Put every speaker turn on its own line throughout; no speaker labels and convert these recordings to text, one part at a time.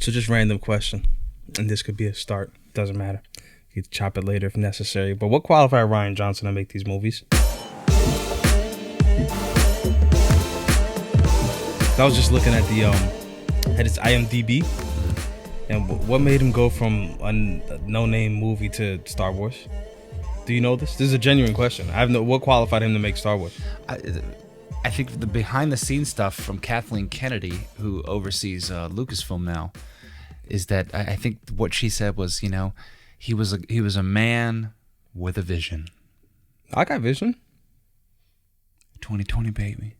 So just random question, and this could be a start. Doesn't matter. You can chop it later if necessary. But what qualified Rian Johnson to make these movies? I was just looking at the at his IMDb, and what made him go from a no-name movie to Star Wars? Do you know this? This is a genuine question. What qualified him to make Star Wars?
I think the behind-the-scenes stuff from Kathleen Kennedy, who oversees Lucasfilm now, is that I think what she said was, he was a man with a vision.
I got vision.
2020, baby.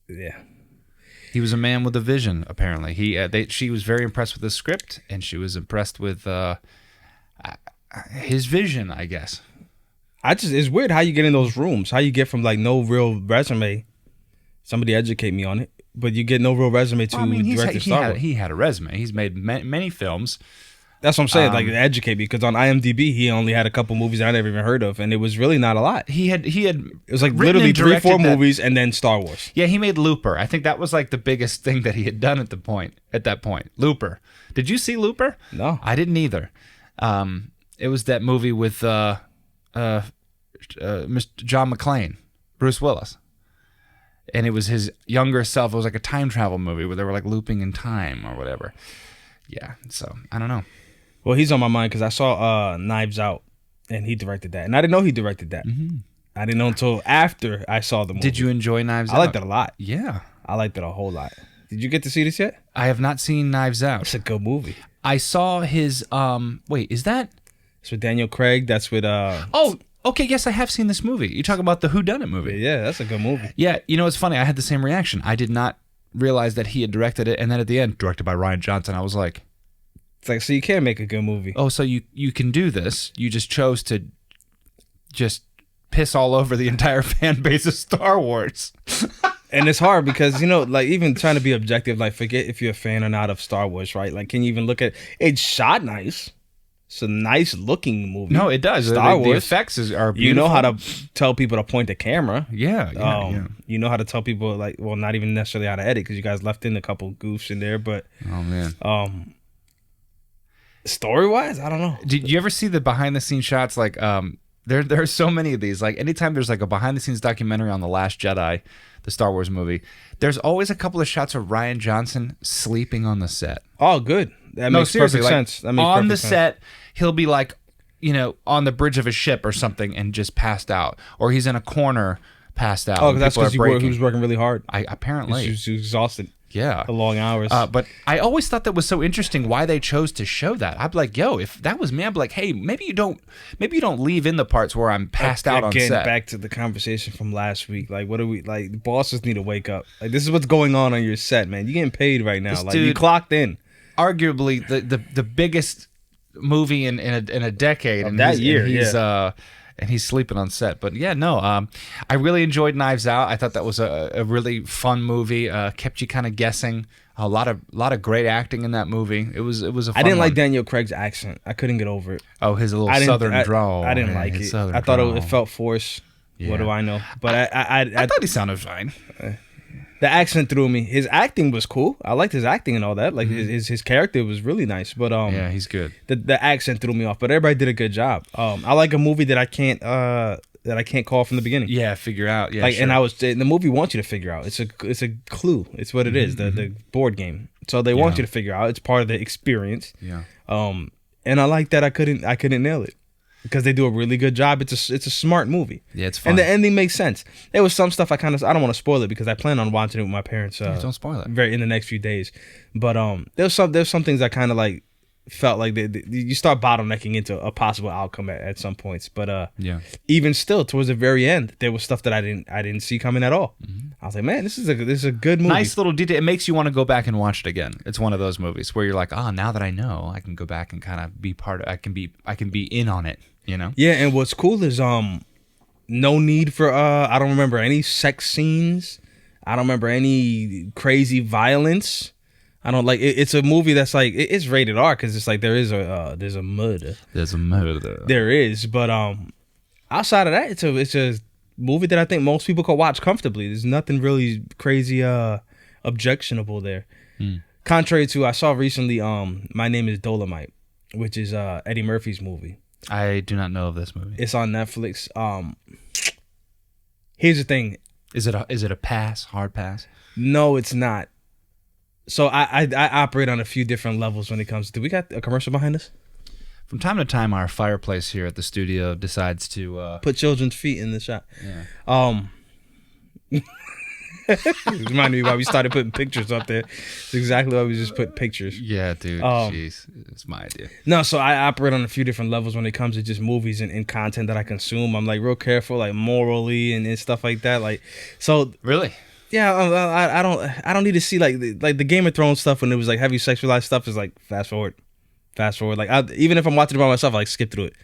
Yeah.
He was a man with a vision. Apparently, she was very impressed with the script, and she was impressed with his vision, I guess.
It's weird how you get in those rooms. How you get from like no real resume. Somebody educate me on it, but you get no real resume to direct Star Wars.
He had a resume. He's made many films.
That's what I'm saying. Like educate me, because on IMDb he only had a couple movies I never even heard of, and it was really not a lot.
He had. It
was like literally 3-4 movies, and then Star Wars.
Yeah, he made Looper. I think that was like the biggest thing that he had done at that point. Looper. Did you see Looper?
No,
I didn't either. It was that movie with Mr. John McClane, Bruce Willis. And it was his younger self. It was like a time travel movie where they were like looping in time or whatever. Yeah, so I don't know.
Well, he's on my mind because I saw Knives Out, and he directed that. And I didn't know he directed that.
Mm-hmm.
I didn't know until after I saw the movie.
Did you enjoy Knives Out?
I liked it a lot.
Yeah.
I liked it a whole lot. Did you get to see this yet?
I have not seen Knives Out.
It's a good movie.
I saw his, wait, is that?
It's with Daniel Craig. That's with...
Oh, okay, yes, I have seen this movie. You talk about the Whodunit movie.
Yeah, that's a good movie.
Yeah, it's funny. I had the same reaction. I did not realize that he had directed it, and then at the end, directed by Rian Johnson, I was like...
It's like, so you can make a good movie.
Oh, so you can do this. You just chose to just piss all over the entire fan base of Star Wars.
And it's hard because, like even trying to be objective, like forget if you're a fan or not of Star Wars, right? Like, can you even look at it's shot nice. It's a nice looking movie.
No, it does.
Star Wars.
The effects are beautiful.
You know how to tell people to point the camera.
Yeah.
You know how to tell people, like, well, not even necessarily how to edit, because you guys left in a couple goofs in there, but
oh man.
Story-wise, I don't know.
Did you ever see the behind-the-scenes shots? Like, there are so many of these. Like, anytime there's like a behind-the-scenes documentary on The Last Jedi, the Star Wars movie, there's always a couple of shots of Rian Johnson sleeping on the set.
Oh, good. That makes perfect sense. That makes
on
perfect
the set, he'll be like, on the bridge of a ship or something and just passed out, or he's in a corner passed out.
Oh, that's because he was working really hard.
Apparently,
he was exhausted.
Yeah,
the long hours.
But I always thought that was so interesting why they chose to show that. I'd be like, yo, if that was me, I'd be like, hey, maybe you don't leave in the parts where I'm passed out on set.
Getting back to the conversation from last week, like, what do we like? The bosses need to wake up. Like, this is what's going on your set, man. You're getting paid right now. Like, you clocked in.
Arguably the biggest movie in a decade
of that year.
And he's sleeping on set. But yeah, no, I really enjoyed Knives Out. I thought that was a really fun movie. Kept you kind of guessing. A lot of great acting in that movie. It was a fun
I didn't
one.
like Daniel Craig's accent. I couldn't get over it.
Oh, his little southern drawl.
I didn't like it. I thought it felt forced. Yeah. What do I know? But I
thought he sounded fine.
The accent threw me. His acting was cool. I liked his acting and all that. Like his character was really nice. But
yeah, he's good.
The accent threw me off. But everybody did a good job. I like a movie that I can't call from the beginning.
Yeah, figure out. Yeah,
like,
sure.
And the movie wants you to figure out. It's a clue. It's what it is. The board game. So they want you to figure out. It's part of the experience.
Yeah.
And I like that I couldn't nail it. Because they do a really good job. It's a smart movie.
Yeah, it's fun.
And the ending makes sense. There was some stuff I don't want to spoil it because I plan on watching it with my parents.
Don't spoil it.
In the next few days. But there's some things I kind of like felt like you start bottlenecking into a possible outcome at some points. But even still, towards the very end, there was stuff that I didn't see coming at all. Mm-hmm. I was like, man, this is a good movie.
Nice little detail. It makes you want to go back and watch it again. It's one of those movies where you're like, now that I know, I can go back and kind of be part of. I can be in on it.
Yeah, and what's cool is no need for I don't remember any sex scenes. I don't remember any crazy violence. I don't like it. It's a movie that's like it's rated R because it's like there's a murder.
There's a murder.
There is, but outside of that, it's a movie that I think most people could watch comfortably. There's nothing really crazy objectionable there. Contrary to, I saw recently, My Name is Dolomite, which is Eddie Murphy's movie.
I do not know of this movie.
It's on Netflix. Here's the thing.
Is it a pass? Hard pass?
No, it's not. So I operate on a few different levels when it comes to. We got a commercial behind us?
From time to time, our fireplace here at the studio decides to
put children's feet in the shot.
Yeah.
It reminded me why we started putting pictures up there. It's exactly why we just put pictures.
Yeah, dude. Jeez, it's my idea.
No, so I operate on a few different levels when it comes to just movies and content that I consume. I'm like real careful, like morally and stuff like that. Like, so
really.
Yeah, I don't need to see like the Game of Thrones stuff when it was like heavy sexualized stuff is like fast forward. Like even if I'm watching it by myself, I like skip through it.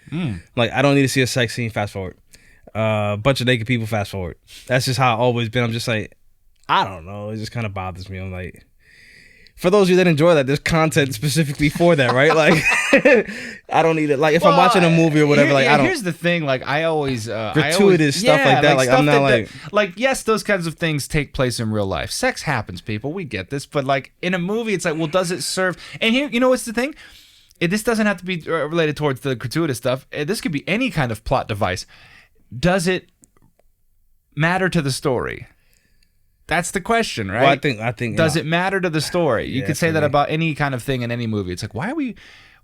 Like I don't need to see a sex scene. Fast forward. Bunch of naked people. Fast forward. That's just how I've always been. I'm just like, I don't know. It just kind of bothers me. I'm like, for those of you that enjoy that, there's content specifically for that, right? Like, I don't need it. Like, if I'm watching a movie or whatever, I don't.
Here's the thing. Like, I always
gratuitous stuff like that. Like, I'm not
like, yes, those kinds of things take place in real life. Sex happens, people. We get this, but like in a movie, it's like, well, does it serve? And here, you know what's the thing? This doesn't have to be related towards the gratuitous stuff. This could be any kind of plot device. Does it matter to the story? That's the question, right?
Well, I think.
Does it matter to the story? You could say that about any kind of thing in any movie. It's like, why are we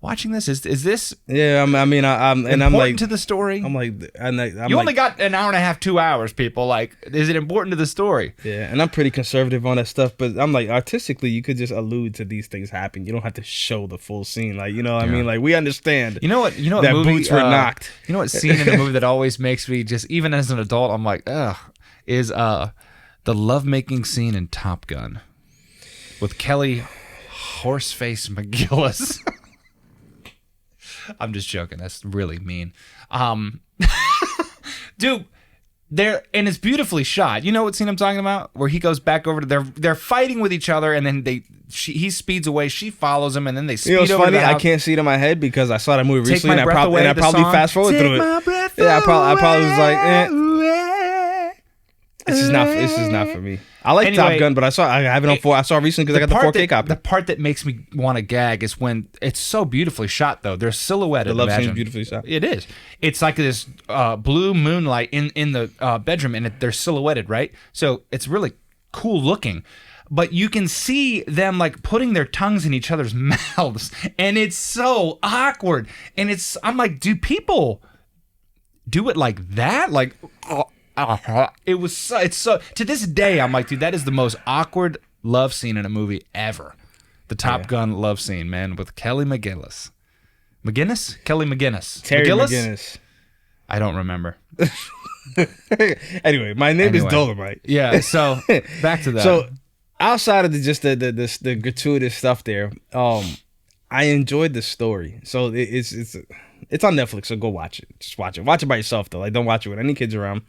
watching this? Is this?
Yeah, I'm
important
like
to the story.
I'm like,
you only got an hour and a half, 2 hours, people. Like, is it important to the story?
Yeah, and I'm pretty conservative on that stuff, but I'm like, artistically, you could just allude to these things happen. You don't have to show the full scene. Like, you know what I mean? Like, we understand.
You know what
that
movie,
boots were knocked.
You know what scene in a movie that always makes me just, even as an adult, I'm like, ugh, is the lovemaking scene in Top Gun with Kelly Horseface McGillis. I'm just joking. That's really mean. Dude, and it's beautifully shot. You know what scene I'm talking about? Where he goes back over to they're fighting with each other, and then he speeds away, she follows him, and then they speed over.
Funny,
to the house.
I can't see it in my head because I saw that movie recently,
and I
probably fast forward through it. Yeah, I probably was like, This is not for me. I like Top Gun, but I have it on 4. I saw it recently because I got the 4K copy.
The part that makes me want to gag is when it's so beautifully shot, though. They're silhouetted.
The love scene is beautifully shot.
It is. It's like this blue moonlight in the bedroom, and they're silhouetted, right? So it's really cool looking. But you can see them like putting their tongues in each other's mouths, and it's so awkward. And I'm like, do people do it like that? Like. It's so to this day I'm like, dude, that is the most awkward love scene in a movie ever. The Top Gun love scene, man, with Kelly McGillis. Kelly McGinnis.
Terry McGinnis.
I don't remember.
Anyway, my name is Dolomite.
Yeah, so back to that.
So outside of the gratuitous stuff there, I enjoyed the story. So it's on Netflix, so go watch it. Just watch it. Watch it by yourself though. Like, don't watch it with any kids around.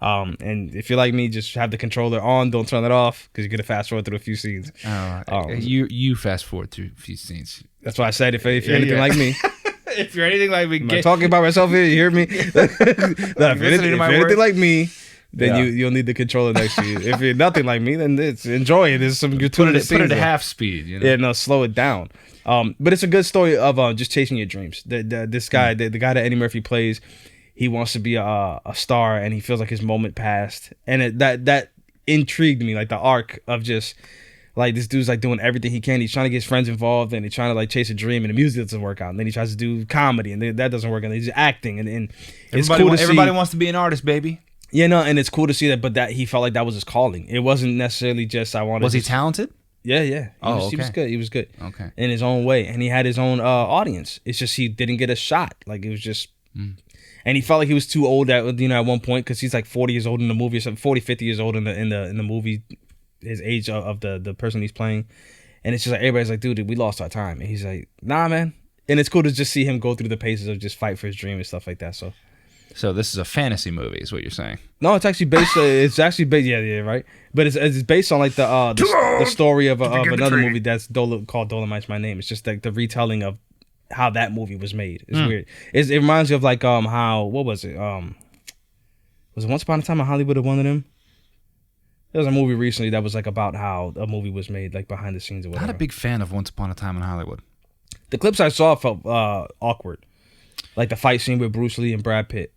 And if you're like me, just have the controller on. Don't turn it off because you're gonna fast forward through a few scenes.
You fast forward through a few scenes.
That's why I said if you're anything like me.
If you're anything like me,
I'm talking about myself here. You hear me? If you're anything like me, then you'll need the controller next to you. If you're nothing like me, then enjoy it. There's some gratuitous
scenes. Put it at half speed. You know?
Yeah, no, slow it down. But it's a good story of just chasing your dreams. This guy, the guy that Eddie Murphy plays. He wants to be a star, and he feels like his moment passed. And that intrigued me, like the arc of just like this dude's like doing everything he can. He's trying to get his friends involved, and he's trying to like chase a dream, and the music doesn't work out. And then he tries to do comedy, and that doesn't work out. And he's acting, and it's cool to see.
Everybody wants to be an artist, baby.
Yeah, no, and it's cool to see that. But that he felt like that was his calling. It wasn't necessarily just I wanted.
Was he talented?
Yeah. He was good. He was good. Okay. In his own way, and he had his own audience. It's just he didn't get a shot. Like it was just. And he felt like he was too old at one point because he's like 40 years old in the movie or something, 40, 50 years old in the movie, his age of the person he's playing. And it's just like everybody's like, dude, we lost our time. And he's like, nah, man. And it's cool to just see him go through the paces of just fight for his dream and stuff like that.
So this is a fantasy movie, is what you're saying?
No, it's actually based. Yeah, right. But it's based on like the story of another movie that's called Dolomite's My Name. It's just like the retelling of how that movie was made. It's weird. It reminds me of like how what was it? Was it Once Upon a Time in Hollywood or one of them? There was a movie recently that was like about how a movie was made, like behind the scenes or whatever.
Not a big fan of Once Upon a Time in Hollywood.
The clips I saw felt awkward, like the fight scene with Bruce Lee and Brad Pitt.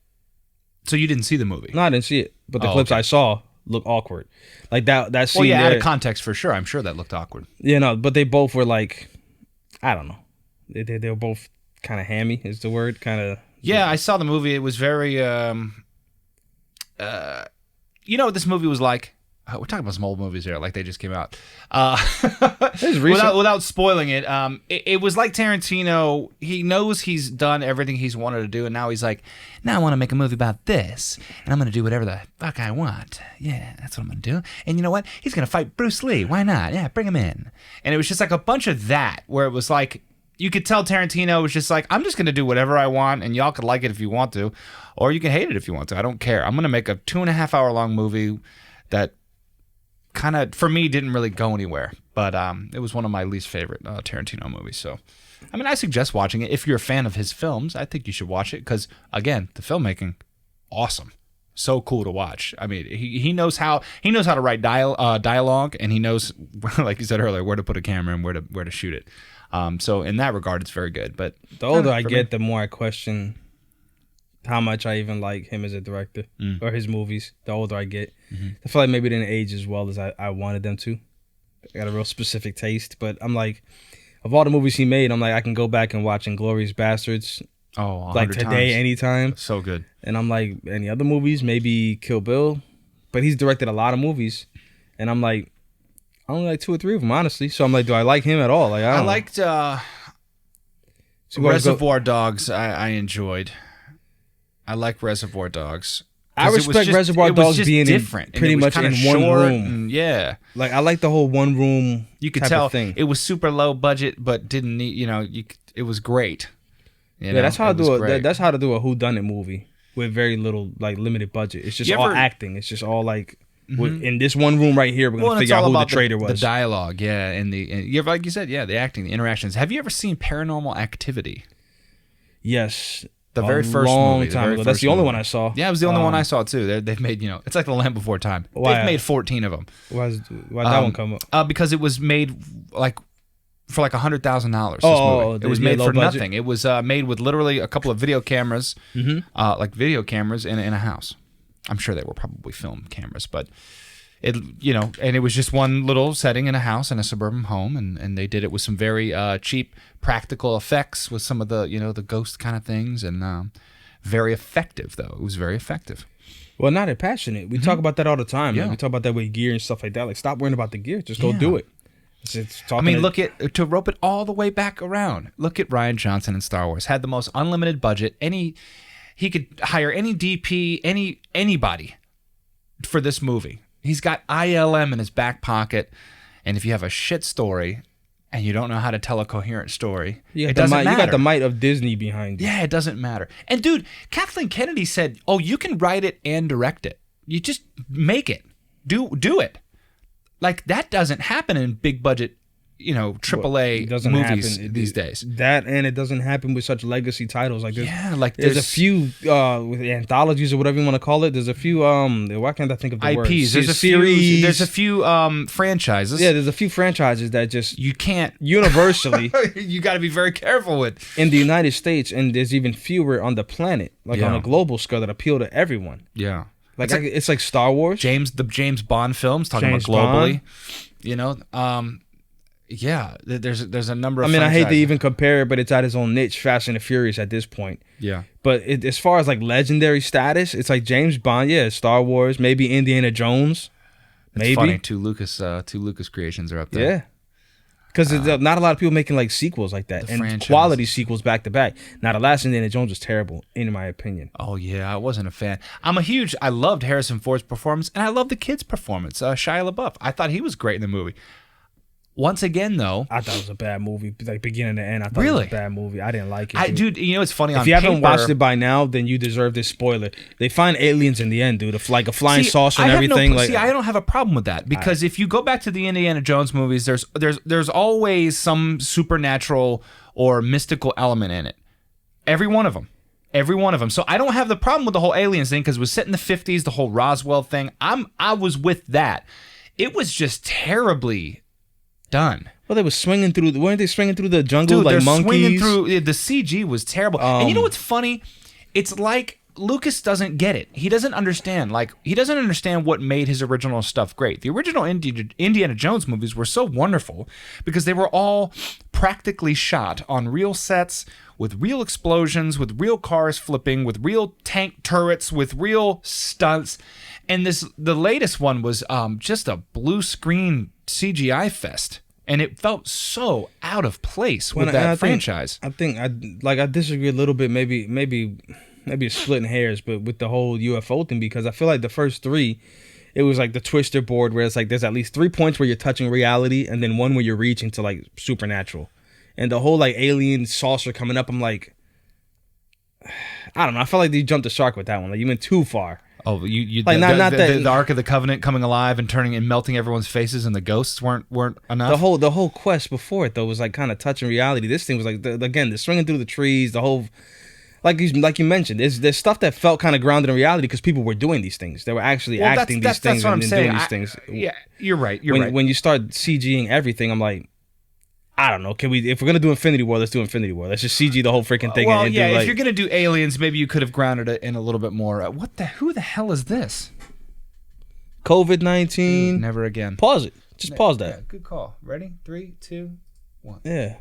So you didn't see the movie?
No, I didn't see it, but the clips I saw looked awkward. Like that scene.
Well, yeah,
there,
out of context for sure. I'm sure that looked awkward.
Yeah, no, but they both were like, I don't know. They were both kind of hammy. Is the word kind of?
Yeah, I saw the movie. It was very. You know what this movie was like? We're talking about some old movies here, like they just came out. Without spoiling it, it was like Tarantino. He knows he's done everything he's wanted to do, and now he's like, now I want to make a movie about this, and I'm going to do whatever the fuck I want. Yeah, that's what I'm going to do. And you know what? He's going to fight Bruce Lee. Why not? Yeah, bring him in. And it was just like a bunch of that, where it was like, you could tell Tarantino was just like, I'm just going to do whatever I want, and y'all could like it if you want to, or you can hate it if you want to. I don't care. I'm going to make a 2.5 hour long movie that kind of, for me, didn't really go anywhere, but it was one of my least favorite Tarantino movies. So, I mean, I suggest watching it. If you're a fan of his films, I think you should watch it because, again, the filmmaking, awesome, so cool to watch. I mean, he knows how to write dialogue, and he knows, like you said earlier, where to put a camera and where to shoot it. So in that regard, it's very good. But
the older I get, the more I question how much I even like him as a director or his movies. The older I get, I feel like maybe they didn't age as well as I wanted them to. I got a real specific taste, but I'm like, of all the movies he made, I'm like, I can go back and watch Inglourious Bastards.
Oh,
like today, anytime.
So good.
And I'm like, any other movies? Maybe Kill Bill, but he's directed a lot of movies, and I'm like, I only like 2 or 3 of them, honestly. So I'm like, do I like him at all? Like, I
liked Reservoir Dogs. I enjoyed. I like Reservoir Dogs.
I respect Reservoir Dogs being
different,
pretty much in one room.
And, yeah,
like I like the whole one room.
You could tell it was super low budget, but didn't need. It was great.
That's how that's how to do a whodunit movie with very little, like, limited budget. It's just all acting. It's just all like. In this one room right here, we're gonna figure out who the traitor was.
The dialogue, yeah, and like you said, the acting, the interactions. Have you ever seen Paranormal Activity?
Yes,
the very first movie.
Time ago. That's the only one I saw.
Yeah, it was the only one I saw too. They've made, it's like The Land Before Time. They've made 14 of them.
Why'd that one come up?
Because it was made for like $100,000. It was made for nothing. It was made with literally a couple of video cameras, like video cameras in a house. I'm sure they were probably film cameras, but and it was just one little setting in a house in a suburban home, and they did it with some very cheap practical effects with some of the, the ghost kind of things, and very effective, though. It was very effective.
Well, not passionate. We talk about that all the time. Yeah. Like, we talk about that with gear and stuff like that. Like, stop worrying about the gear. Just go do it.
To rope it all the way back around. Look at Rian Johnson in Star Wars. Had the most unlimited budget. He could hire any DP, anybody for this movie. He's got ILM in his back pocket, and if you have a shit story and you don't know how to tell a coherent story, it doesn't matter.
You got the might of Disney behind you.
Yeah, it doesn't matter. And dude, Kathleen Kennedy said, "Oh, you can write it and direct it. You just make it. Do it." Like, that doesn't happen in big budget, AAA movies these days.
That, and it doesn't happen with such legacy titles. Like, there's a few with anthologies or whatever you want to call it. There's a few why can't I think of the
IPs?
word?
There's a series. There's a few franchises.
Yeah, there's a few franchises that just
you can't
universally.
You got to be very careful with
in the United States, and there's even fewer on the planet, like on a global scale, that apple to everyone.
Yeah.
Like, it's like Star Wars,
the James Bond films, talking about globally. There's a number of.
I hate to even compare it, but it's at its own niche, Fast and the Furious at this point.
Yeah.
But as far as like legendary status, it's like James Bond, Star Wars, maybe Indiana Jones. Maybe.
It's funny, two Lucas creations are up there.
Yeah. Because not a lot of people making like sequels like that, and franchise. Quality sequels back to back. Now, the last Indiana Jones was terrible, in my opinion.
Oh yeah, I wasn't a fan. I loved Harrison Ford's performance, and I loved the kid's performance, Shia LaBeouf. I thought he was great in the movie. Once again, though,
I thought it was a bad movie. Like, beginning to end, I thought it was a bad movie. I didn't like it.
Dude, it's funny.
If you haven't watched it by now, then you deserve this spoiler. They find aliens in the end, dude. Like a flying saucer and everything.
I don't have a problem with that, because if you go back to the Indiana Jones movies, there's always some supernatural or mystical element in it. Every one of them. Every one of them. So I don't have the problem with the whole aliens thing because it was set in the 50s, the whole Roswell thing. I was with that. It was just terribly done.
Well, they were swinging through. Weren't they swinging through the jungle like monkeys?
Swinging through. The CG was terrible. And you know what's funny? It's like Lucas doesn't get it. He doesn't understand. Like, he doesn't understand what made his original stuff great. The original Indiana Jones movies were so wonderful because they were all practically shot on real sets with real explosions, with real cars flipping, with real tank turrets, with real stunts. And the latest one was just a blue screen CGI fest. And it felt so out of place with that franchise.
I think I disagree a little bit, maybe it's splitting hairs, but with the whole UFO thing, because I feel like the first three, it was like the twister board where it's like there's at least 3 points where you're touching reality and then one where you're reaching to like supernatural. And the whole like alien saucer coming up, I'm like, I don't know. I felt like you jumped the shark with that one. Like you went too far.
Oh, you like the Ark of the Covenant coming alive and turning and melting everyone's faces, and the ghosts weren't enough.
The whole quest before it though was like kind of touching reality. This thing was like the swinging through the trees, the whole. Like you mentioned, there's stuff that felt kind of grounded in reality because people were doing these things. They were actually acting these things and doing these things.
Yeah, you're right.
When you start CGing everything, I'm like, I don't know. If we're gonna do Infinity War, let's do Infinity War. Let's just CG the whole freaking thing.
Well, if you're gonna do aliens, maybe you could have grounded it in a little bit more. Who the hell is this?
COVID-19.
Never again.
Pause it. Just pause that.
Yeah, good call. Ready? 3, 2, 1.
Yeah.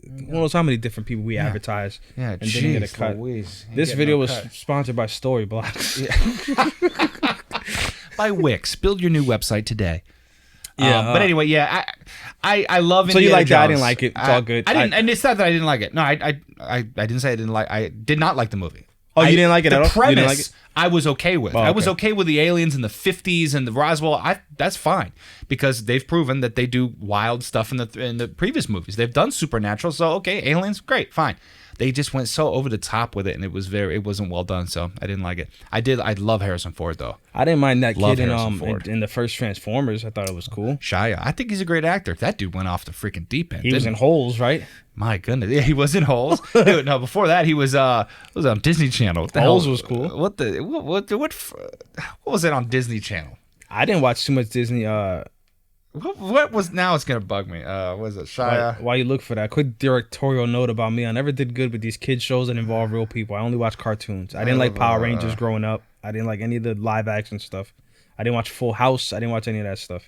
One knows how many different people we advertise and didn't get a cut. This video was sponsored by Storyblocks.
By Wix. Build your new website today. Yeah, but anyway, I love Indiana
So you like
Jones.
that? I didn't like it. It's all good.
I didn't, and it's not that I didn't like it. No, I didn't say I didn't like. I did not like the movie.
Oh, you didn't like it at all?
The premise,
you didn't like it?
I was okay with. I was okay with the aliens in the 50s and the Roswell. That's fine because they've proven that they do wild stuff in the previous movies. They've done supernatural, so okay, aliens, great, fine. They just went so over the top with it, and it wasn't well done. So I didn't like it. I love Harrison Ford though. I
didn't mind that kid in the first Transformers. I thought it was cool.
Shia, I think he's a great actor. That dude went off the freaking deep end.
He was in Holes, right?
My goodness, yeah, he was in Holes. Dude, no, before that he was on Disney Channel.
Holes was cool.
What was it on Disney Channel?
I didn't watch too much Disney.
What was now? It's gonna bug me. Was it Shia?
Why you look for that? Quick directorial note about me: I never did good with these kid shows that involve real people. I only watch cartoons. I didn't like Power Rangers growing up. I didn't like any of the live action stuff. I didn't watch Full House. I didn't watch any of that stuff.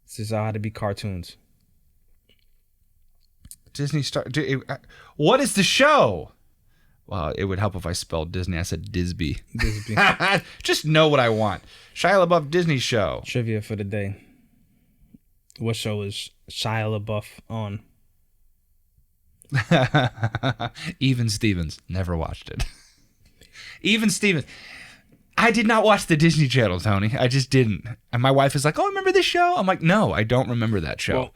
This is how to be cartoons.
Disney Star. What is the show? Well, it would help if I spelled Disney. I said Disby. Just know what I want. Shia LaBeouf Disney show.
Trivia for the day. What show is Shia LaBeouf on?
Even Stevens. Never watched it. Even Stevens. I did not watch the Disney Channel, Tony. I just didn't. And my wife is like, "Oh, remember this show?" I'm like, "No, I don't remember that show."
Well,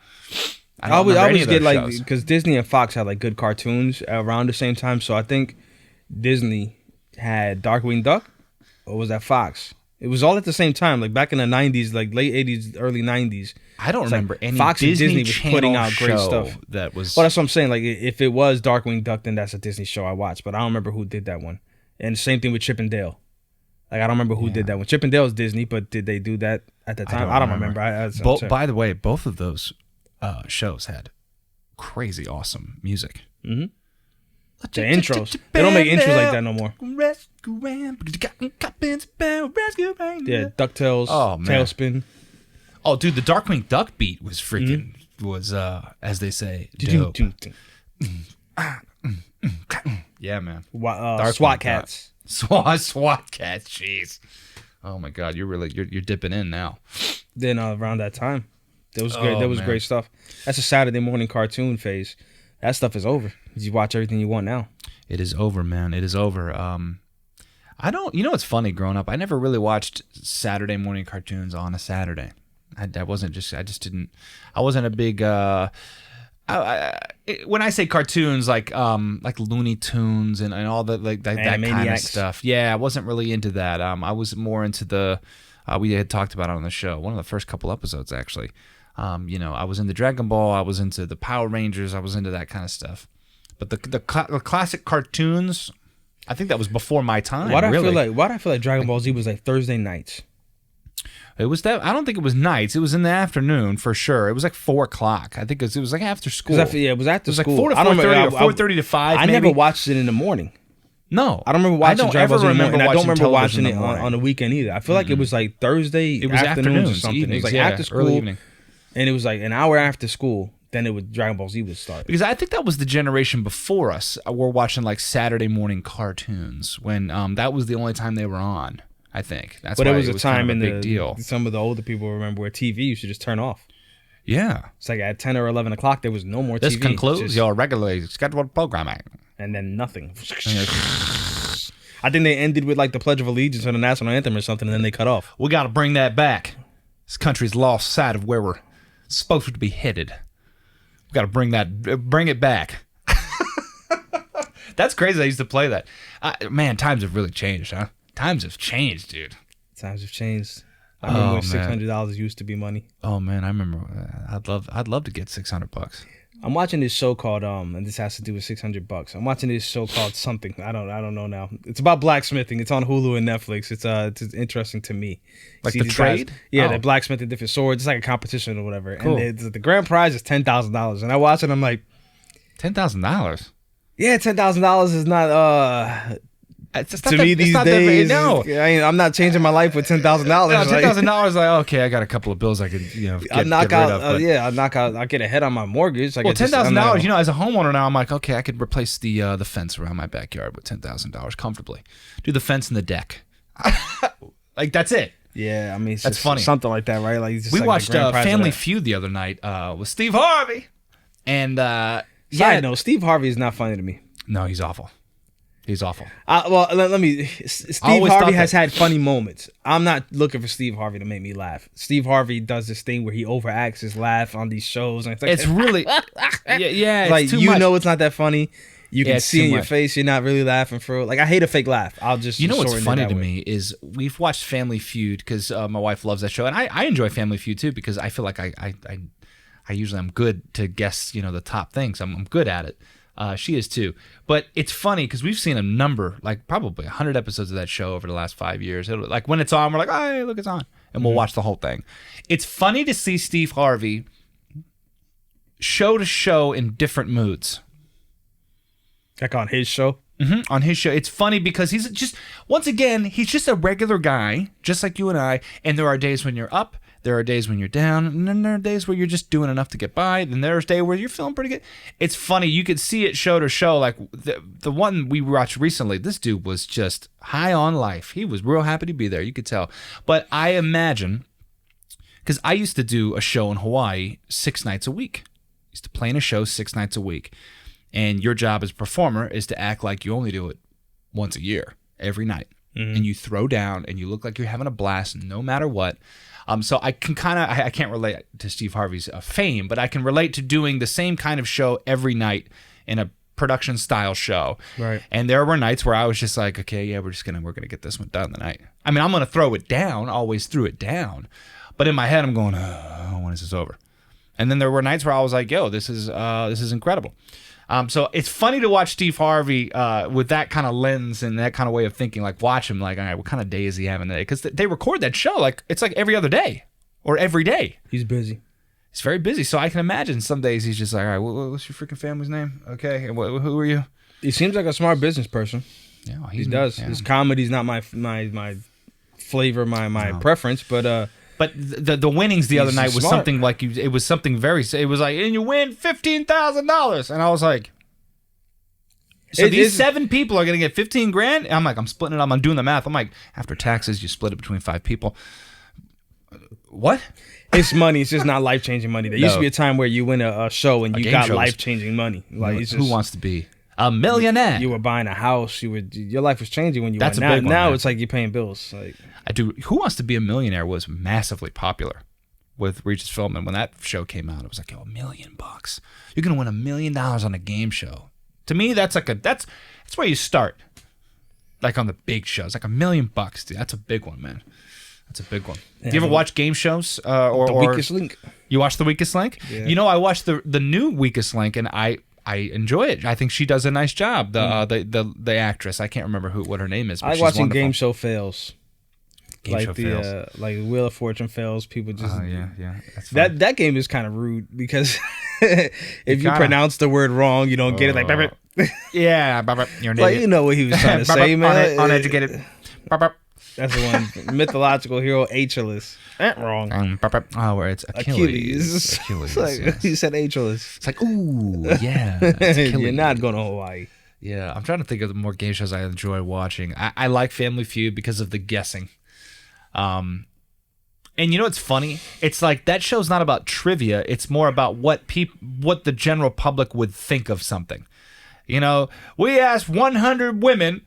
I always get like, because Disney and Fox had like good cartoons around the same time. So I think Disney had Darkwing Duck, or was that Fox? It was all at the same time, like back in the 90s, like late 80s, early 90s.
I don't remember any
Fox
Disney
and Disney was putting out great stuff.
That was.
Well, that's what I'm saying. Like, if it was Darkwing Duck, then that's a Disney show I watched. But I don't remember who did that one. And same thing with Chip and Dale. Like, I don't remember who did that one. Chip and Dale was Disney, but did they do that at the time? I don't remember.
By the way, both of those shows had crazy awesome music.
Mm-hmm. The intros. They don't make intros like that no more. Yeah, DuckTales, Tailspin.
Oh, dude, the Darkwing Duck beat was freaking, as they say, dope. Yeah, man.
SWAT Cats.
SWAT Cats, jeez. Oh my God, you're dipping in now.
Then around that time, that was great. That was great stuff. That's a Saturday morning cartoon phase. That stuff is over. You watch everything you want now.
It is over, man. It is over. I don't. You know what's funny? Growing up, I never really watched Saturday morning cartoons on a Saturday. I just didn't. I wasn't a big. When I say cartoons, like Looney Tunes and all that, like that kind of stuff. Yeah, I wasn't really into that. I was more into the. We had talked about it on the show. One of the first couple episodes, actually. I was into Dragon Ball. I was into the Power Rangers. I was into that kind of stuff. But the classic cartoons, I think that was before my time.
Why do I feel like Dragon Ball Z was like Thursday nights?
It was that. I don't think it was nights. It was in the afternoon for sure. It was like 4:00. I think it was like after school.
It was after school.
It was like 4 to 4:30 or 4:30 to 5.
I never watched it in the morning.
No,
I don't remember watching Dragon Ball Z in the morning. I don't remember watching it on the weekend either. I feel like it was like Thursday afternoons or something.
Evenings,
it was like after school, early evening. And it was like an hour after school. Then Dragon Ball Z would start.
Because I think that was the generation before us. We're watching like Saturday morning cartoons when that was the only time they were on. I think that's. But why it was a time kind of a big deal.
Some of the older people remember where TV used to just turn off.
Yeah,
it's like at 10 or 11 o'clock there was no more TV.
This concludes your regularly scheduled programming,
and then nothing. I think they ended with like the Pledge of Allegiance or the national anthem or something, and then they cut off.
We got to bring that back. This country's lost sight of where we're supposed to be headed. We got to bring it back. That's crazy. I used to play that. Man, times have really changed, huh? Times have changed, dude.
Times have changed. I remember when $600 used to be money.
Oh man, I remember. I'd love to get $600.
I'm watching this show called and this has to do with $600. I'm watching this show called something. I don't know now. It's about blacksmithing. It's on Hulu and Netflix. It's interesting to me.
Like the trade?
They're blacksmithing different swords. It's like a competition or whatever.
Cool.
And the grand prize is $10,000. And I watch it. I'm like,
$10,000.
Yeah, $10,000 is not. To me these days,
no.
I'm not changing my life with $10,000.
$10,000, like okay, I got a couple of bills I could get rid of.
I get ahead on my mortgage.
Well, $10,000, as a homeowner now, I'm like, okay, I could replace the fence around my backyard with $10,000 comfortably. Do the fence and the deck, like that's it.
Yeah, I mean,
that's funny.
Something like that, right? Like
we watched Family Feud the other night with Steve Harvey, and
side note, Steve Harvey is not funny to me.
No, he's awful. He's awful.
Well, let me. Steve Harvey has had funny moments. I'm not looking for Steve Harvey to make me laugh. Steve Harvey does this thing where he overacts his laugh on these shows, and
it's really, yeah. It's
like
too much.
It's not that funny. You can see in your face you're not really laughing for it. Like I hate a fake laugh. I'll just.
What's funny to me is we've watched Family Feud because my wife loves that show, and I enjoy Family Feud too because I feel like I usually am good to guess the top things. I'm good at it. She is too. But it's funny because we've seen a number, like probably 100 episodes of that show over the last 5 years. Like when it's on, we're like, oh, hey, look, it's on. And we'll watch the whole thing. It's funny to see Steve Harvey show to show in different moods.
Like on his show?
Mm-hmm. On his show. It's funny because he's just, once again, he's just a regular guy, just like you and I. And there are days when you're up. There are days when you're down, and then there are days where you're just doing enough to get by. Then there's a day where you're feeling pretty good. It's funny. You could see it show to show. Like the one we watched recently, this dude was just high on life. He was real happy to be there. You could tell. But I imagine, because I used to do a show in Hawaii 6 nights a week. I used to play in a show 6 nights a week. And your job as a performer is to act like you only do it once a year, every night. Mm-hmm. And you throw down, and you look like you're having a blast no matter what. So I can I can't relate to Steve Harvey's fame, but I can relate to doing the same kind of show every night in a production style show.
Right.
And there were nights where I was just like, okay, yeah, we're gonna get this one done tonight. I mean, I'm gonna throw it down, always threw it down, but in my head I'm going, oh, when is this over? And then there were nights where I was like, yo, this is incredible. So it's funny to watch Steve Harvey with that kind of lens and that kind of way of thinking. Like, watch him. Like, all right, what kind of day is he having today? Because they record that show like it's like every other day or every day.
He's busy.
He's very busy. So I can imagine some days he's just like, all right, what's your freaking family's name? Okay, and who are you?
He seems like a smart business person.
Yeah,
he does. Yeah. His comedy's not my flavor, my preference, but.
But the winnings the other night was something like it was something very. It was like, and you win $15,000, and I was like, so these 7 people are gonna get $15,000. And I'm like, I'm splitting it up. I'm doing the math. I'm like, after taxes, you split it between 5 people. What?
It's money. It's just not life changing money. There used to be a time where you win a show and you got life changing money. Like, it's just,
who wants to be a millionaire?
You were buying a house. Your life was changing when you.
That's
won.
A big one.
Now
Man.
It's like you're paying bills. Like.
I do. Who Wants to Be a Millionaire was massively popular with Regis Philbin. When that show came out, it was like, $1 million. You're gonna win $1 million on a game show. To me, that's where you start. Like on the big shows, like $1 million, dude. That's a big one, man. That's a big one. Yeah, do you ever watch game shows or
The Weakest Link?
You watch The Weakest Link?
Yeah.
I watched the new Weakest Link, and I I enjoy it. I think she does a nice job. The actress, I can't remember what her name is. But
I like
she's
watching
wonderful.
Game Show Fails.
Fails.
Like Wheel of Fortune Fails. People just
yeah. That's fun.
that game is kind of rude because if you pronounce the word wrong, you don't get it. Like
yeah, you're an
like
idiot.
you know what he was trying to say, man.
Uneducated.
That's the one. Mythological hero Achilles. Wrong.
Where it's Achilles.
It's like,
yes.
He said Achilles.
It's like, ooh, yeah. It's
You're not going to Hawaii.
Yeah, I'm trying to think of the more game shows I enjoy watching. I like Family Feud because of the guessing. And you know what's funny? It's like that show's not about trivia. It's more about what the general public would think of something. You know, we asked 100 women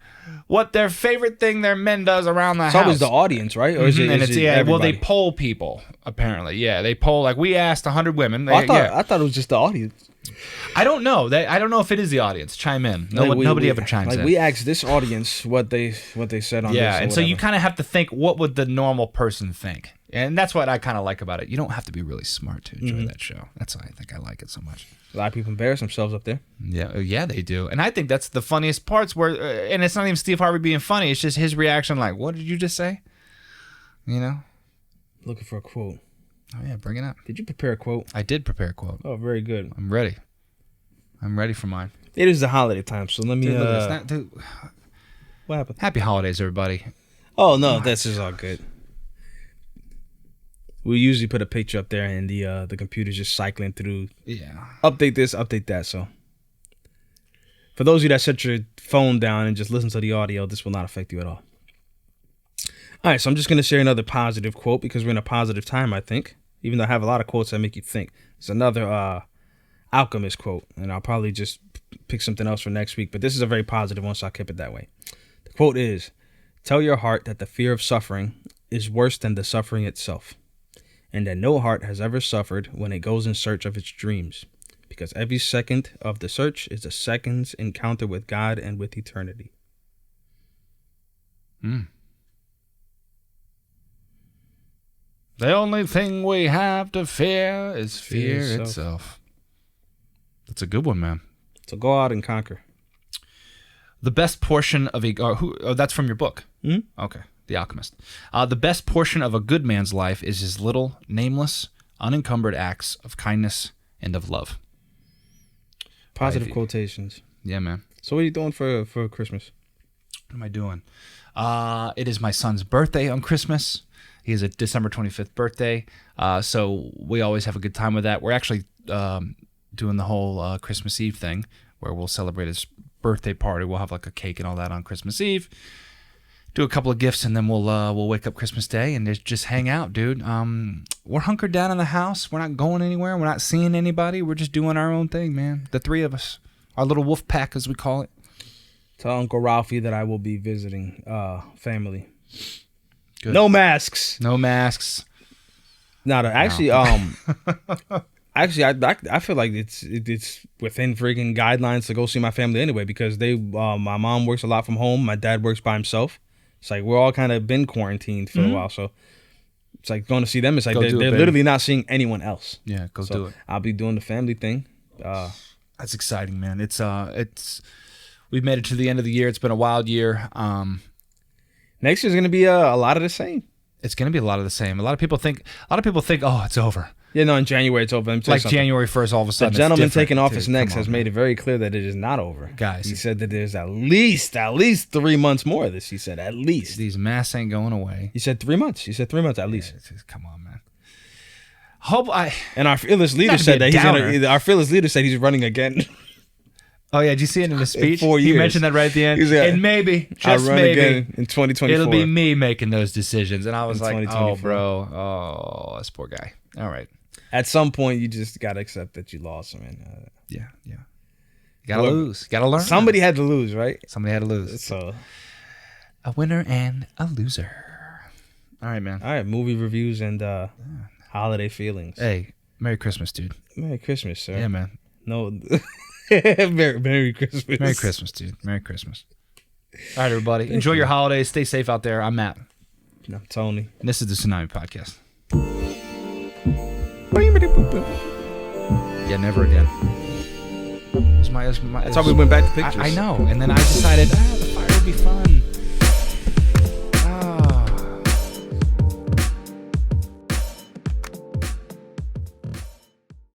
what their favorite thing their men does around the house.
It's always the audience, right? Or is it?
And
is
it's
it everybody?
well, they poll people apparently. Yeah, they poll like we asked 100 women.
I thought it was just the audience.
I don't know. I don't know if it is the audience. Chime in. Nobody ever chimes in.
We asked this audience what they said on this.
Yeah, and so you kind of have to think, what would the normal person think? And that's what I kind of like about it. You don't have to be really smart to enjoy that show. That's why I think I like it so much.
A lot of people embarrass themselves up there.
Yeah, they do. And I think that's the funniest parts where, and it's not even Steve Harvey being funny. It's just his reaction like, what did you just say? You know?
Looking for a quote.
Oh, yeah, bring it up.
Did you prepare a quote?
I did prepare a quote.
Oh, very good.
I'm ready. I'm ready for mine.
It is the holiday time, so let me...
Dude,
what happened?
Happy holidays, everybody.
Oh, no, this is all good. We usually put a picture up there, and the computer's just cycling through.
Yeah.
Update this, update that. So, for those of you that set your phone down and just listen to the audio, this will not affect you at all. All right, so I'm just going to share another positive quote because we're in a positive time, I think. Even though I have a lot of quotes that make you think. It's another Alchemist quote, and I'll probably just pick something else for next week. But this is a very positive one, so I'll keep it that way. The quote is, "Tell your heart that the fear of suffering is worse than the suffering itself, and that no heart has ever suffered when it goes in search of its dreams, because every second of the search is a second's encounter with God and with eternity."
The only thing we have to fear is fear itself. That's a good one, man.
So go out and conquer.
The best portion of that's from your book.
Mm-hmm.
Okay. The Alchemist. The best portion of a good man's life is his little, nameless, unencumbered acts of kindness and of love.
Positive quotations.
Yeah, man.
So what are you doing for Christmas?
What am I doing? It is my son's birthday on Christmas. He has a December 25th birthday. So we always have a good time with that. We're actually doing the whole Christmas Eve thing where we'll celebrate his birthday party. We'll have like a cake and all that on Christmas Eve. Do a couple of gifts, and then we'll wake up Christmas Day and just hang out, dude. We're hunkered down in the house. We're not going anywhere. We're not seeing anybody. We're just doing our own thing, man. The three of us, our little wolf pack, as we call it.
Tell Uncle Ralphie that I will be visiting family.
Good.
No masks.
No masks.
Actually, actually, I feel like it's within freaking guidelines to go see my family anyway because my mom works a lot from home. My dad works by himself. It's like we're all kind of been quarantined for a while, so it's like going to see them. It's like they're literally not seeing anyone else.
Yeah, do it.
I'll be doing the family thing.
That's exciting, man. It's we've made it to the end of the year. It's been a wild year.
Next year's gonna be a lot of the same.
It's gonna be a lot of the same. A lot of people think, oh, it's over.
Yeah, no, in January it's over.
Like January 1st, all of a sudden.
The gentleman taking office next has made it very clear that it is not over.
Guys.
He said that there's at least 3 months more of this. He said at least.
These masks ain't going away.
He said 3 months. He said 3 months at least.
Come on, man.
And our fearless leader said that our fearless leader said he's running again.
Oh, yeah. Did you see it in his speech?
4 years.
He mentioned that right at the end.
Like,
and maybe, just
I'll run
maybe,
again in 2024.
it'll be me making those decisions. And I was like, oh,
2024.
bro. Oh, this poor guy. All right.
At some point, you just got to accept that you lost, man.
Yeah. You got to lose. You got to learn.
Somebody had to lose, right?
Somebody had to lose.
So,
a winner and a loser. All right, man.
All right. Movie reviews and holiday feelings.
Hey, Merry Christmas, dude.
Merry Christmas, sir.
Yeah, man.
No. Merry Christmas.
Merry Christmas, dude. Merry Christmas. All right, everybody. Enjoy your holidays. Stay safe out there. I'm Matt.
I'm Tony.
And this is the Tsunami Podcast. Yeah, never again.
That's how we went back to pictures.
I know. And then I decided, the fire would be fun.